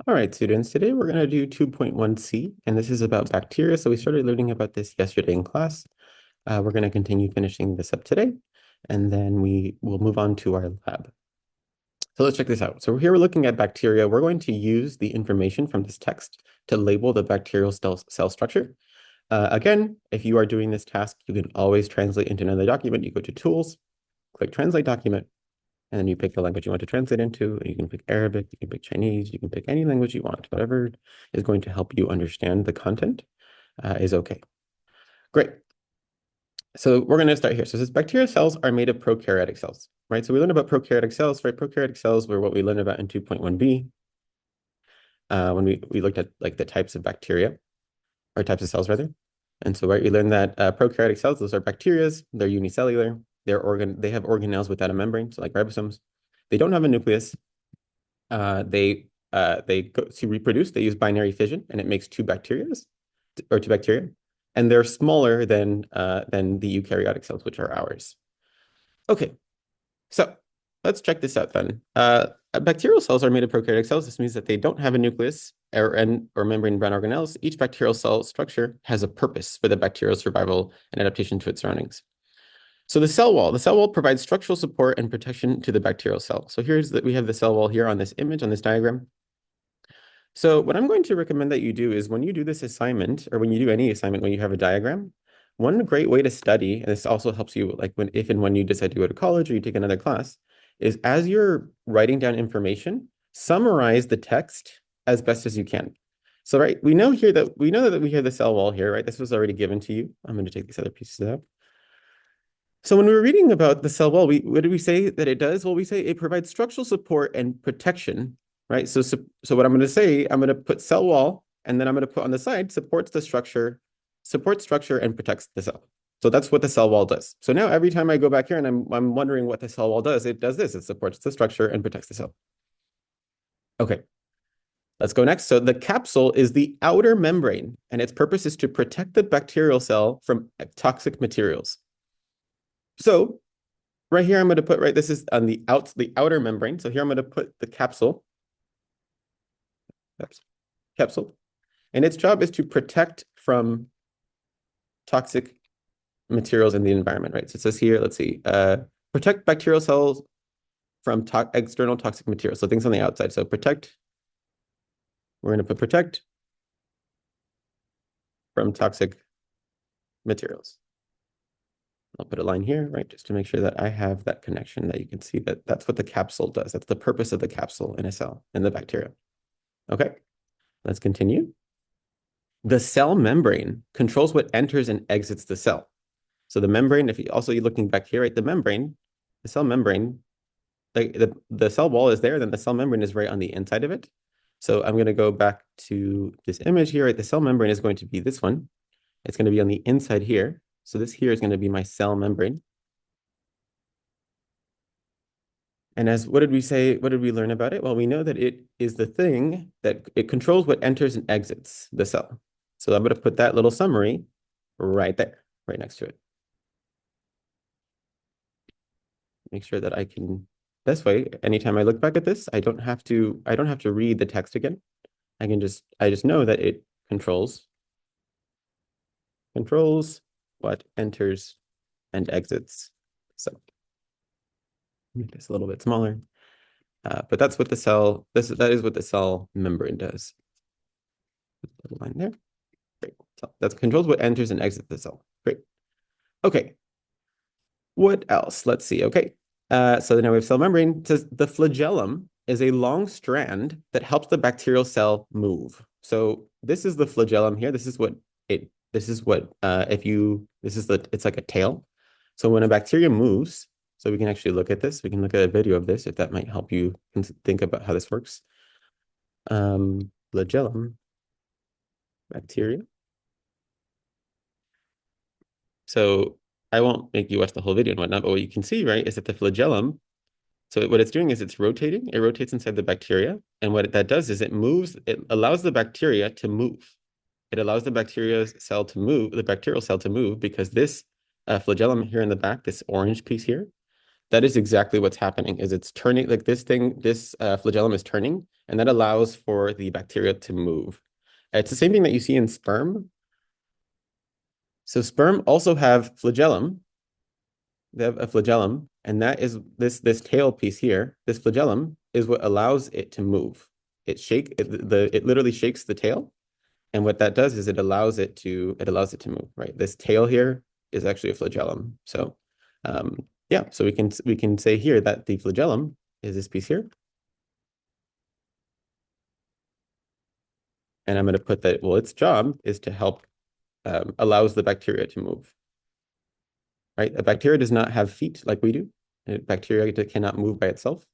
All right, students, today we're going to do 2.1c, and this is about bacteria. So we started learning about this yesterday in class. We're going to continue finishing this up today, and then we will move on to our lab. So let's check this out. So here we're looking at bacteria. We're going to use the information from this text to label the bacterial cell structure. Again, if you are doing this task, you can always translate into another document. You go to Tools, click Translate Document, and then you pick the language you want to translate into. You can pick Arabic, you can pick Chinese, you can pick any language you want. Whatever is going to help you understand the content is okay. Great. So we're going to start here. So it says bacterial cells are made of prokaryotic cells, right? So we learned about prokaryotic cells, right? Prokaryotic cells were what we learned about in 2.1b when we looked at like the types of bacteria, or types of cells rather. And so right, we learned that prokaryotic cells, those are bacteria, they're unicellular, they have organelles without a membrane, so like ribosomes. They don't have a nucleus. They go to reproduce. They use binary fission, and it makes two bacteria, and they're smaller than the eukaryotic cells, which are ours. Okay, so let's check this out then. Bacterial cells are made of prokaryotic cells. This means that they don't have a nucleus or membrane-bound organelles. Each bacterial cell structure has a purpose for the bacterial survival and adaptation to its surroundings. So the cell wall provides structural support and protection to the bacterial cell. So we have the cell wall here on this image, on this diagram. So what I'm going to recommend that you do is when you do this assignment, or when you do any assignment, when you have a diagram, one great way to study, and this also helps you like if and when you decide to go to college or you take another class, is as you're writing down information, summarize the text as best as you can. So right, we know that we have the cell wall here, right? This was already given to you. I'm going to take these other pieces out. So when we were reading about the cell wall, what did we say that it does? Well, we say it provides structural support and protection, right? So what I'm going to say, I'm going to put cell wall, and then I'm going to put on the side supports structure and protects the cell. So that's what the cell wall does. So now every time I go back here and I'm wondering what the cell wall does, it does this. It supports the structure and protects the cell. Okay, let's go next. So the capsule is the outer membrane, and its purpose is to protect the bacterial cell from toxic materials. So right here, I'm going to put, this is on the outer membrane. So here I'm going to put the capsule. And its job is to protect from toxic materials in the environment, right? So it says here, let's see, protect bacterial cells from external toxic materials. So things on the outside. So protect, we're going to put protect from toxic materials. I'll put a line here, right, just to make sure that I have that connection, that you can see that that's what the capsule does. That's the purpose of the capsule in a cell, in the bacteria. Okay, let's continue. The cell membrane controls what enters and exits the cell. So the membrane, you're looking back here, right, the cell membrane, like the cell wall is there, then the cell membrane is right on the inside of it. So I'm going to go back to this image here, right? The cell membrane is going to be this one. It's going to be on the inside here. So this here is going to be my cell membrane. And what did we say? What did we learn about it? Well, we know that it is the thing that it controls what enters and exits the cell. So I'm going to put that little summary right there, right next to it. Make sure that I can, this way, anytime I look back at this, I don't have to read the text again. I just know that it controls what enters and exits. So make this a little bit smaller. But that's what that is what the cell membrane does. Little line there. Great. So that controls what enters and exits the cell. Great. Okay. What else? Let's see. Okay. So now we have cell membrane. It says the flagellum is a long strand that helps the bacterial cell move. So this is the flagellum here. It's like a tail. So when a bacteria moves, so we can actually look at this. We can look at a video of this if that might help you think about how this works. Flagellum, bacteria. So I won't make you watch the whole video and whatnot, but what you can see, right, is that the flagellum, so what it's doing is it's rotating. It rotates inside the bacteria. And what that does is it allows the bacteria to move. It allows the bacterial cell to move because this flagellum here in the back, this orange piece here, That is exactly what's happening, is it's turning, like this thing, this flagellum is turning, and that allows for the bacteria to move. It's the same thing that you see in sperm. So sperm also have flagellum. They have a flagellum, and that is this tail piece here. This flagellum is what allows it to move. It literally shakes the tail, and what that does is it allows it to move, right? This tail here is actually a flagellum. So yeah, so we can say here that the flagellum is this piece here. And I'm going to put that, well, its job is to help allows the bacteria to move, right? A bacteria does not have feet like we do. A bacteria cannot move by itself.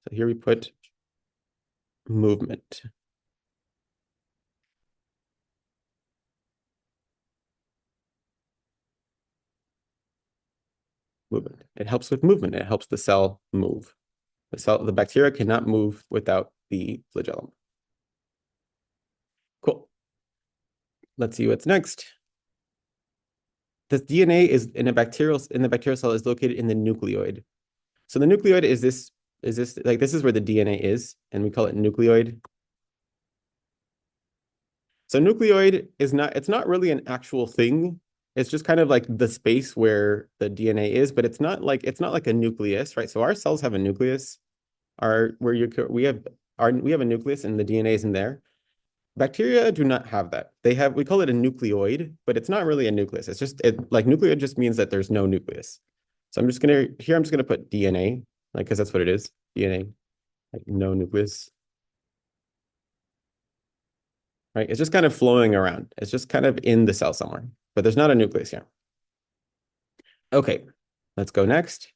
So here we put movement. Movement. It helps with movement. It helps the cell move. The bacteria cannot move without the flagellum. Cool. Let's see what's next. The DNA is in the bacterial cell is located in the nucleoid. So the nucleoid is this like this is where the DNA is, and we call it nucleoid. So nucleoid is it's not really an actual thing. It's just kind of like the space where the DNA is, but it's not like a nucleus, right? So our cells have a nucleus. We have a nucleus and the DNA is in there. Bacteria do not have that. We call it a nucleoid, but it's not really a nucleus. It's just like nucleoid just means that there's no nucleus. So I'm just gonna put DNA, like because that's what it is. DNA, like no nucleus. Right? It's just kind of flowing around. It's just kind of in the cell somewhere, but there's not a nucleus here. Okay, let's go next.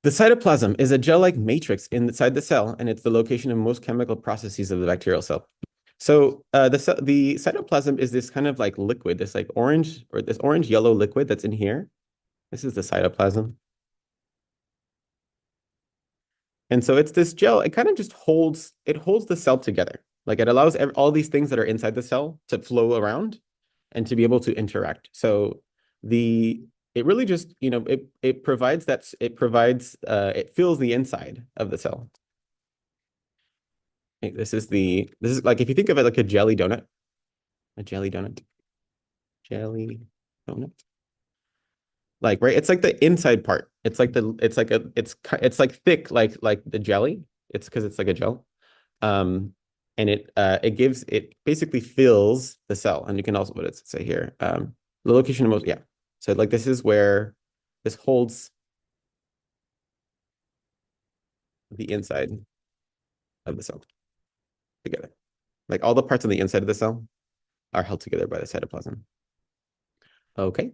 The cytoplasm is a gel-like matrix inside the cell, and it's the location of most chemical processes of the bacterial cell. So the cytoplasm is this kind of like liquid, this like orange or this orange-yellow liquid that's in here. This is the cytoplasm. And so it's this gel, it kind of just holds the cell together. Like it allows all these things that are inside the cell to flow around and to be able to interact. So it really just, it fills the inside of the cell. Okay, this is like, if you think of it like a jelly donut, jelly donut. Like, right, it's like the inside part. It's like thick, like the jelly. It's because it's like a gel. And it basically fills the cell. And you can also, what does it say here? The location of most, yeah. So like this is where this holds the inside of the cell together. Like all the parts on the inside of the cell are held together by the cytoplasm. Okay.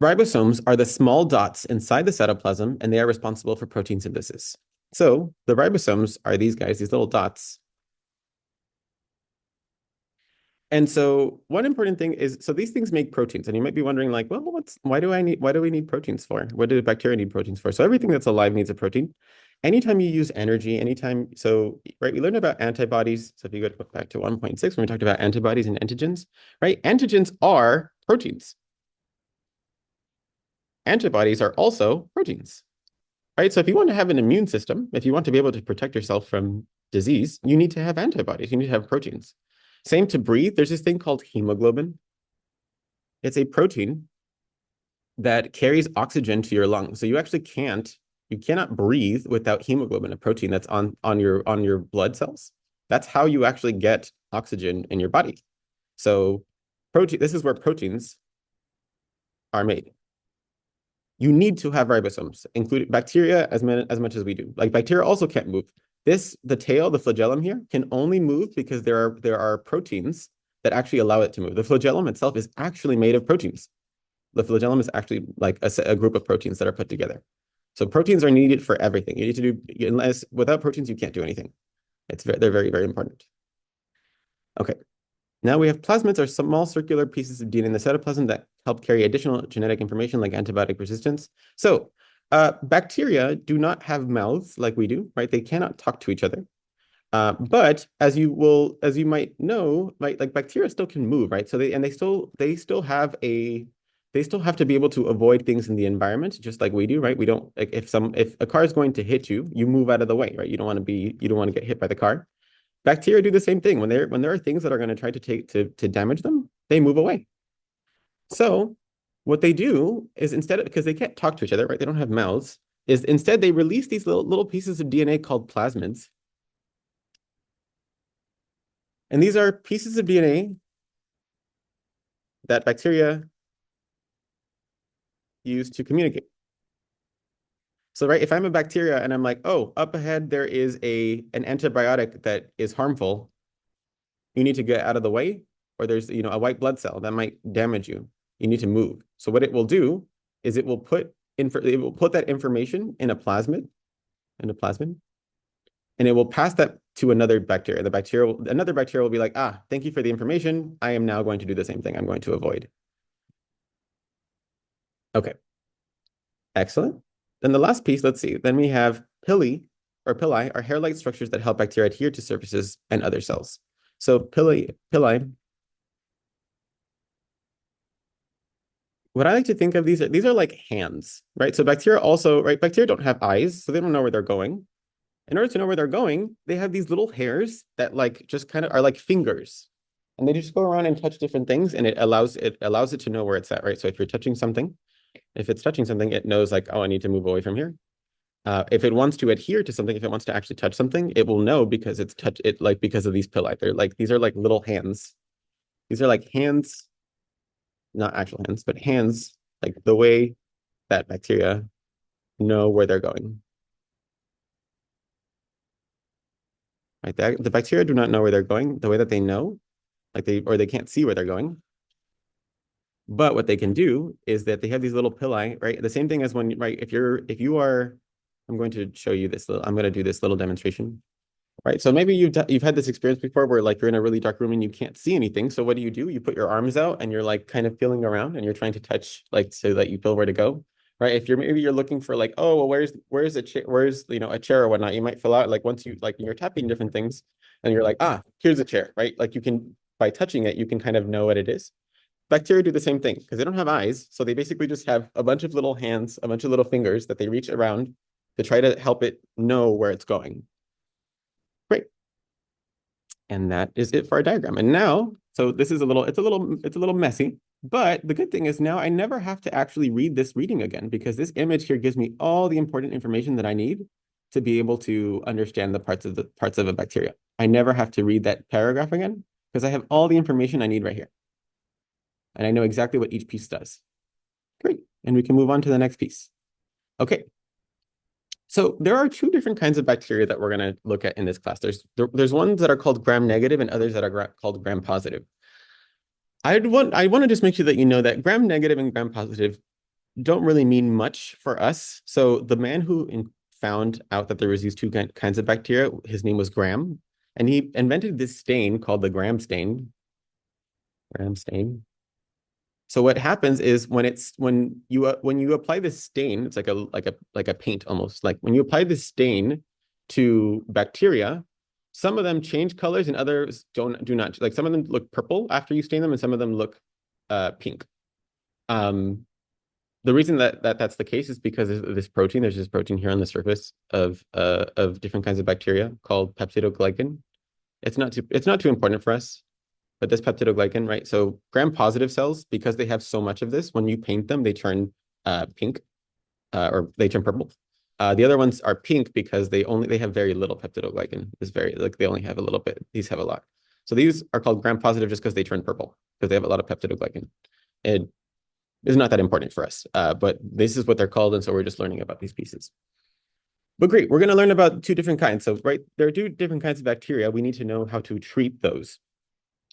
Ribosomes are the small dots inside the cytoplasm, and they are responsible for protein synthesis. So the ribosomes are these guys, these little dots. And so one important thing is, so these things make proteins, and you might be wondering like, well, why do we need proteins for? What do bacteria need proteins for? So everything that's alive needs a protein. Anytime you use energy, right, we learned about antibodies. So if you go back to 1.6, when we talked about antibodies and antigens, right? Antigens are proteins. Antibodies are also proteins, right? So if you want to have an immune system, if you want to be able to protect yourself from disease, you need to have antibodies. You need to have proteins. Same to breathe. There's this thing called hemoglobin. It's a protein that carries oxygen to your lungs. So you cannot breathe without hemoglobin, a protein that's on your blood cells. That's how you actually get oxygen in your body. So this is where proteins are made. You need to have ribosomes, including bacteria as much as we do. Like bacteria also can't move. The tail, the flagellum here, can only move because there are proteins that actually allow it to move. The flagellum itself is actually made of proteins. The flagellum is actually like a group of proteins that are put together. So proteins are needed for everything. You need to do, without proteins, you can't do anything. They're very, very important. Okay. Now we have plasmids are small circular pieces of DNA in the cytoplasm that help carry additional genetic information like antibiotic resistance. So bacteria do not have mouths like we do, right? They cannot talk to each other. But as you might know, right, like bacteria still can move, right? So they still have a they still have to be able to avoid things in the environment, just like we do, right? We don't like if a car is going to hit you, you move out of the way, right? You don't want to get hit by the car. Bacteria do the same thing. When there are things that are going to try to to damage them, they move away. So what they do is instead of, because they can't talk to each other, right? They don't have mouths, is instead they release these little pieces of DNA called plasmids. And these are pieces of DNA that bacteria use to communicate. So, right, if I'm a bacteria and I'm like, oh, up ahead there is an antibiotic that is harmful, you need to get out of the way, or there's a white blood cell that might damage you. You need to move. So what it will do is it will put that information in a plasmid, and it will pass that to another bacteria. Another bacteria will be like, thank you for the information. I am now going to do the same thing. I'm going to avoid. Okay, excellent. Then the last piece, let's see. Then we have pili are hair-like structures that help bacteria adhere to surfaces and other cells. So pili, what I like to think of these are like hands, right? So bacteria also, right? Bacteria don't have eyes, so they don't know where they're going. In order to know where they're going, they have these little hairs that like just kind of are like fingers. And they just go around and touch different things, and it allows it to know where it's at, right? So if you're touching something, if it's touching something, it knows like, oh, I need to move away from here. If it wants to adhere to something, if it wants to actually touch something, it will know because because of these pili. These are like little hands. These are like hands, not actual hands, but hands, like the way that bacteria know where they're going. Right? The bacteria do not know where they're going the way that they know, they can't see where they're going. But what they can do is that they have these little pili, right? The same thing as when, right, if you are, I'm going to show you I'm going to do this little demonstration. Right. So maybe you've had this experience before where like you're in a really dark room and you can't see anything. So what do? You put your arms out and you're like kind of feeling around and you're trying to touch like so that you feel where to go. Right. If you're looking for like, oh, well, where's a chair, a chair or whatnot, you might fill out like once you're tapping different things and you're like, here's a chair, right? Like you can, by touching it, you can kind of know what it is. Bacteria do the same thing because they don't have eyes. So they basically just have a bunch of little hands, a bunch of little fingers that they reach around to try to help it know where it's going. Great. And that is it for our diagram. And now, so this is it's a little messy, but the good thing is now I never have to actually read this reading again because this image here gives me all the important information that I need to be able to understand the parts of a bacteria. I never have to read that paragraph again because I have all the information I need right here. And I know exactly what each piece does. Great. And we can move on to the next piece. Okay. So there are two different kinds of bacteria that we're going to look at in this class. There's ones that are called gram-negative and others that are called gram-positive. I want to just make sure that you know that gram-negative and gram-positive don't really mean much for us. So the man who found out that there was these two kinds of bacteria, his name was Gram, and he invented this stain called the Gram stain. Gram stain. So what happens is when you apply this stain, it's like a paint almost. Like when you apply this stain to bacteria, some of them change colors and others do not. Like some of them look purple after you stain them, and some of them look pink. The reason that's the case is because of this protein. There's this protein here on the surface of different kinds of bacteria called peptidoglycan. It's not too important for us. But this peptidoglycan, right? So gram-positive cells, because they have so much of this, when you paint them, they turn pink or they turn purple. The other ones are pink because they have very little peptidoglycan. They only have a little bit. These have a lot. So these are called gram-positive just because they turn purple because they have a lot of peptidoglycan. It is not that important for us, but this is what they're called, and so we're just learning about these pieces. But great, we're going to learn about two different kinds. So right, there are two different kinds of bacteria. We need to know how to treat those.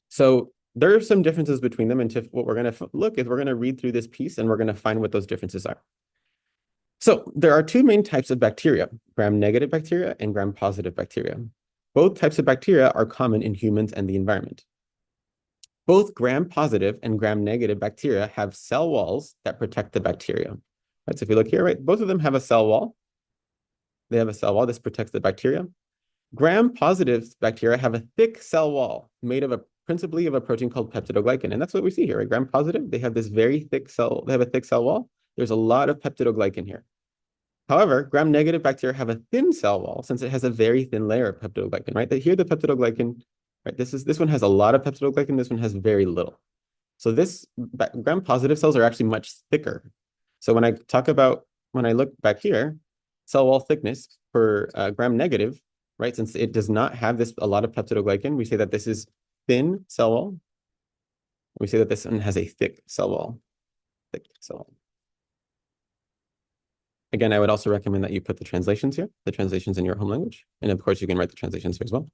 So there are some differences between them, and what we're going to look is we're going to read through this piece and we're going to find what those differences are. So there are two main types of bacteria, gram-negative bacteria and gram-positive bacteria. Both types of bacteria are common in humans and the environment. Both gram-positive and gram-negative bacteria have cell walls that protect the bacteria. Right, so if you look here, right, both of them have a cell wall. They have a cell wall. This protects the bacteria. Gram-positive bacteria have a thick cell wall made of a principally of a protein called peptidoglycan. And that's what we see here, right? Gram-positive, they have this very thick cell, they have a thick cell wall. There's a lot of peptidoglycan here. However, gram-negative bacteria have a thin cell wall since it has a very thin layer of peptidoglycan, right? Here the peptidoglycan, right? This one has a lot of peptidoglycan, this one has very little. So gram-positive cells are actually much thicker. So when I look back here, cell wall thickness for gram-negative, right? Since it does not have a lot of peptidoglycan, we say that this is thin cell wall. We say that this one has a thick cell wall. Thick cell wall. Again, I would also recommend that you put the translations here, the translations in your home language. And of course, you can write the translations here as well.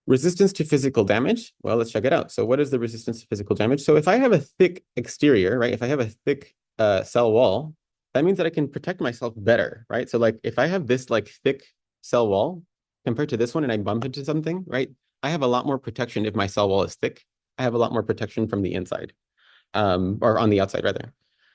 Resistance to physical damage. Well, let's check it out. So what is the resistance to physical damage? So if I have a thick exterior, right? If I have a thick cell wall, that means that I can protect myself better, right? So like if I have this like thick cell wall compared to this one and I bump into something, right? I have a lot more protection if my cell wall is thick. I have a lot more protection from the inside, or on the outside rather.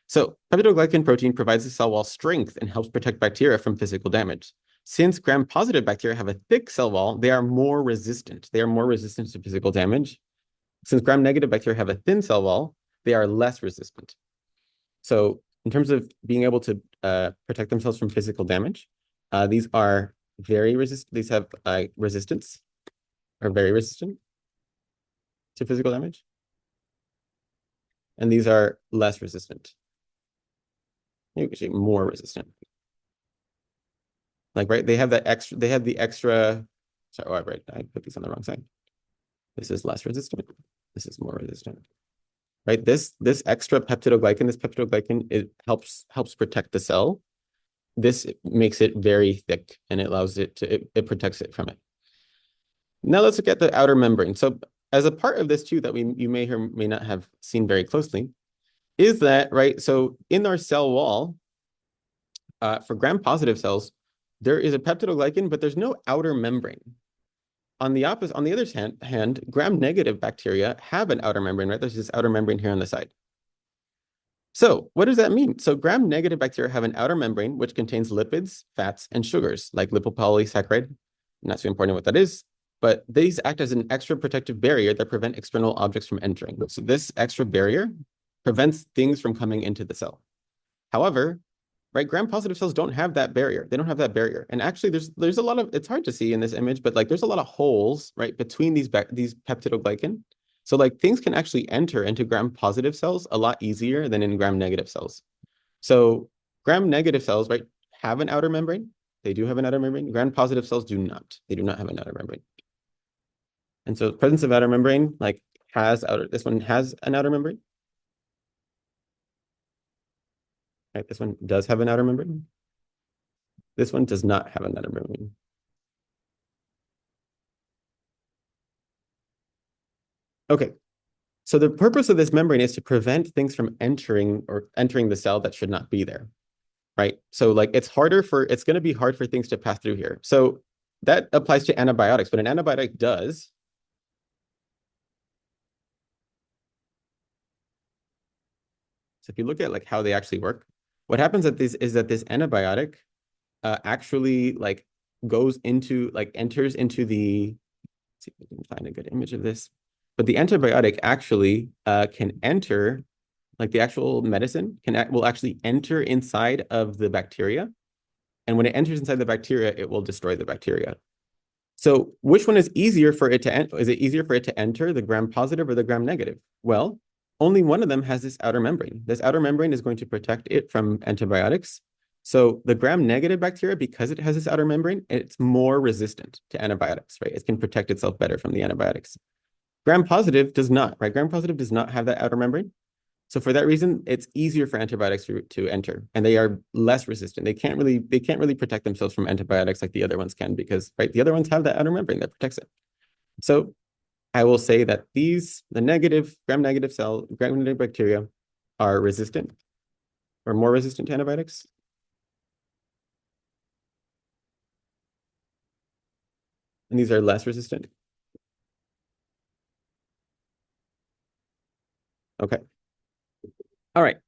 So peptidoglycan protein provides the cell wall strength and helps protect bacteria from physical damage. Since gram-positive bacteria have a thick cell wall, they are more resistant. They are more resistant to physical damage. Since gram-negative bacteria have a thin cell wall, they are less resistant. So in terms of being able to protect themselves from physical damage, these are very resistant. These have resistance, are very resistant to physical damage. And these are less resistant. Actually more resistant. Like, right, they have the extra, sorry, oh, right, I put these on the wrong side. This is less resistant. This is more resistant. Right, this extra peptidoglycan, it helps protect the cell. This makes it very thick and it allows it to, it protects it from it. Now let's look at the outer membrane. So as a part of this too that you may or may not have seen very closely, is that, right, so in our cell wall, for gram-positive cells, there is a peptidoglycan, but there's no outer membrane. On the other hand, gram-negative bacteria have an outer membrane, right? There's this outer membrane here on the side. So what does that mean? So gram-negative bacteria have an outer membrane, which contains lipids, fats, and sugars, like lipopolysaccharide. Not so important what that is, but these act as an extra protective barrier that prevent external objects from entering. So this extra barrier prevents things from coming into the cell. However, right, gram-positive cells don't have that barrier. They don't have that barrier. And actually, there's a lot of, it's hard to see in this image, but like there's a lot of holes, right, between these peptidoglycan. So like things can actually enter into gram-positive cells a lot easier than in gram-negative cells. So gram-negative cells, right, have an outer membrane. They do have an outer membrane. Gram-positive cells do not. They do not have an outer membrane. And so the presence of outer membrane, like this one has an outer membrane. Right, this one does have an outer membrane. This one does not have an outer membrane. Okay, so the purpose of this membrane is to prevent things from entering the cell that should not be there, right? So like it's going to be hard for things to pass through here. So that applies to antibiotics, but an antibiotic does. So if you look at like how they actually work, what happens is that this antibiotic actually like enters into the, let's see if I can find a good image of this. But the antibiotic actually can enter, like the actual medicine will actually enter inside of the bacteria. And when it enters inside the bacteria, it will destroy the bacteria. So which one is easier for it to enter? Is it easier for it to enter, the gram-positive or the gram-negative? Well, only one of them has this outer membrane. This outer membrane is going to protect it from antibiotics. So the gram-negative bacteria, because it has this outer membrane, it's more resistant to antibiotics, right? It can protect itself better from the antibiotics. Gram-positive does not, right? Gram-positive does not have that outer membrane. So for that reason, it's easier for antibiotics to enter, and they are less resistant. They can't really protect themselves from antibiotics like the other ones can, because right, the other ones have that outer membrane that protects it. So I will say that the gram-negative bacteria are resistant or more resistant to antibiotics. And these are less resistant. Okay. All right.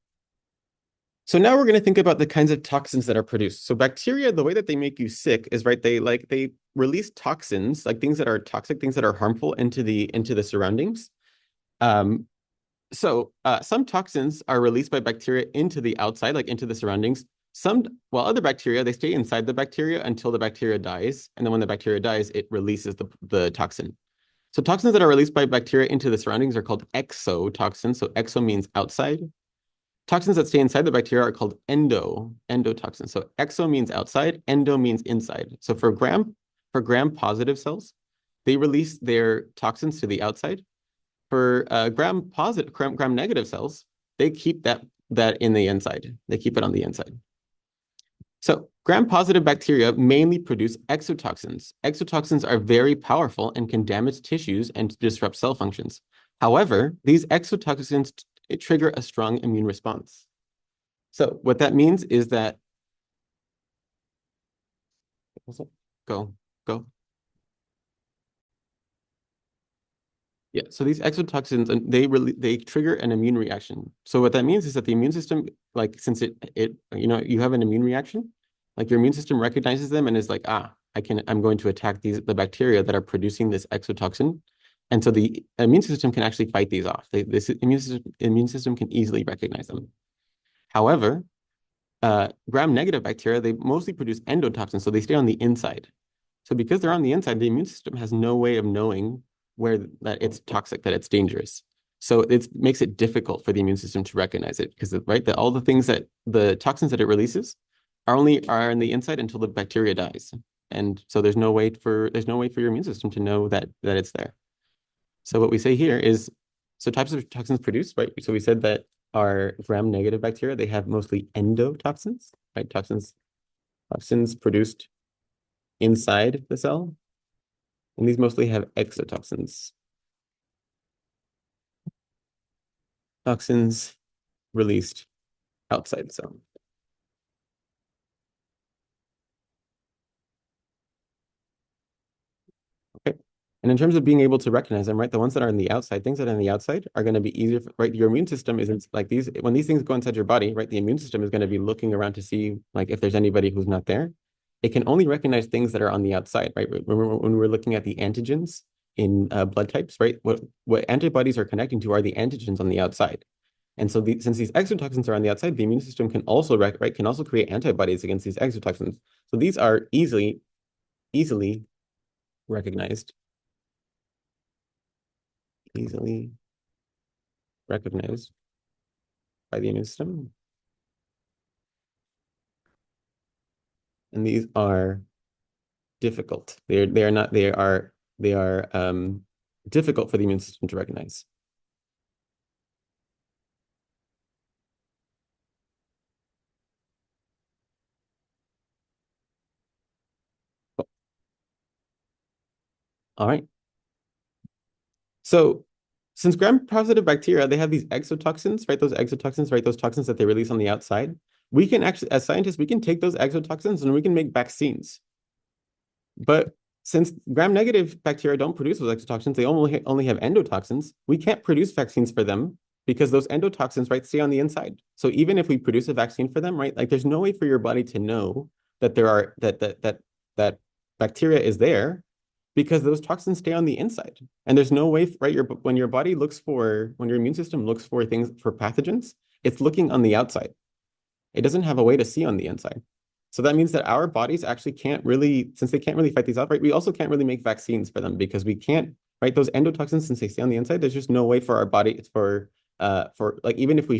So now we're going to think about the kinds of toxins that are produced. So bacteria, the way that they make you sick is, right, they release toxins, like things that are toxic, things that are harmful into the surroundings. Some toxins are released by bacteria into the outside, like into the surroundings. While other bacteria, they stay inside the bacteria until the bacteria dies. And then when the bacteria dies, it releases the toxin. So toxins that are released by bacteria into the surroundings are called exotoxins. So exo means outside. Toxins that stay inside the bacteria are called endotoxins. So exo means outside, endo means inside. So for gram-positive cells, they release their toxins to the outside. For gram-negative cells, they keep that in the inside. They keep it on the inside. So gram-positive bacteria mainly produce exotoxins. Exotoxins are very powerful and can damage tissues and disrupt cell functions. However, these exotoxins trigger a strong immune response. So what that means is that go. Yeah, so these exotoxins, and they trigger an immune reaction. So what that means is that the immune system, like since you have an immune reaction, like your immune system recognizes them and is like, I'm going to attack the bacteria that are producing this exotoxin. And so the immune system can actually fight these off. This immune system can easily recognize them. However, gram-negative bacteria, they mostly produce endotoxins, so they stay on the inside. So because they're on the inside, the immune system has no way of knowing that it's toxic, that it's dangerous. So it makes it difficult for the immune system to recognize it because all the things that the toxins that it releases are on the inside until the bacteria dies. And so there's no way for your immune system to know that it's there. So what we say here is, so types of toxins produced, right? So we said that our gram-negative bacteria, they have mostly endotoxins, right? Toxins produced inside the cell. And these mostly have exotoxins. Toxins released outside the cell. Okay. And in terms of being able to recognize them, right, the ones that are on the outside, things that are on the outside are going to be easier, right? Your immune system isn't like when these things go inside your body, right, the immune system is going to be looking around to see like if there's anybody who's not there. It can only recognize things that are on the outside, right? Remember when we were looking at the antigens in blood types, right? What antibodies are connecting to are the antigens on the outside. And so since these exotoxins are on the outside, the immune system can also create antibodies against these exotoxins. So these are easily recognized. Easily recognized by the immune system. And these are difficult. They are difficult for the immune system to recognize. All right. So since gram-positive bacteria, they have these exotoxins, right? Those exotoxins, right? Those toxins that they release on the outside. We can actually, as scientists, we can take those exotoxins and we can make vaccines. But since gram-negative bacteria don't produce those exotoxins, they only have endotoxins. We can't produce vaccines for them because those endotoxins, right, stay on the inside. So even if we produce a vaccine for them, right, like there's no way for your body to know that that bacteria is there because those toxins stay on the inside. And there's no way, right, when your immune system looks for things, for pathogens, it's looking on the outside. It doesn't have a way to see on the inside. So that means that our bodies actually since they can't really fight these off, right? We also can't really make vaccines for them because we can't, right? Those endotoxins, since they stay on the inside, there's just no way for our body even if we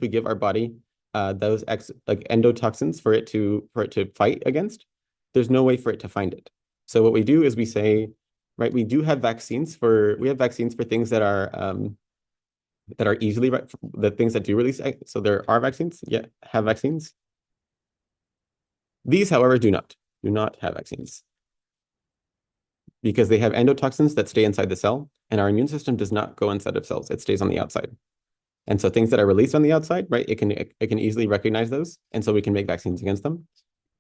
give our body those endotoxins for it to fight against, there's no way for it to find it. So what we do is we say, right, we have vaccines for things that are easily, right, the things that do release. So there are vaccines, have vaccines. These, however, do not have vaccines because they have endotoxins that stay inside the cell, and our immune system does not go inside of cells. It stays on the outside. And so things that are released on the outside, right, it can easily recognize those, and so we can make vaccines against them.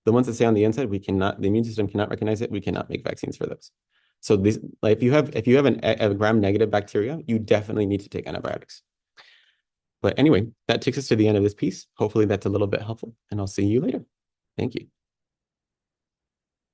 The ones that stay on the inside, the immune system cannot recognize it. We cannot make vaccines for those. So if you have a gram-negative bacteria, you definitely need to take antibiotics. But anyway, that takes us to the end of this piece. Hopefully that's a little bit helpful, and I'll see you later. Thank you.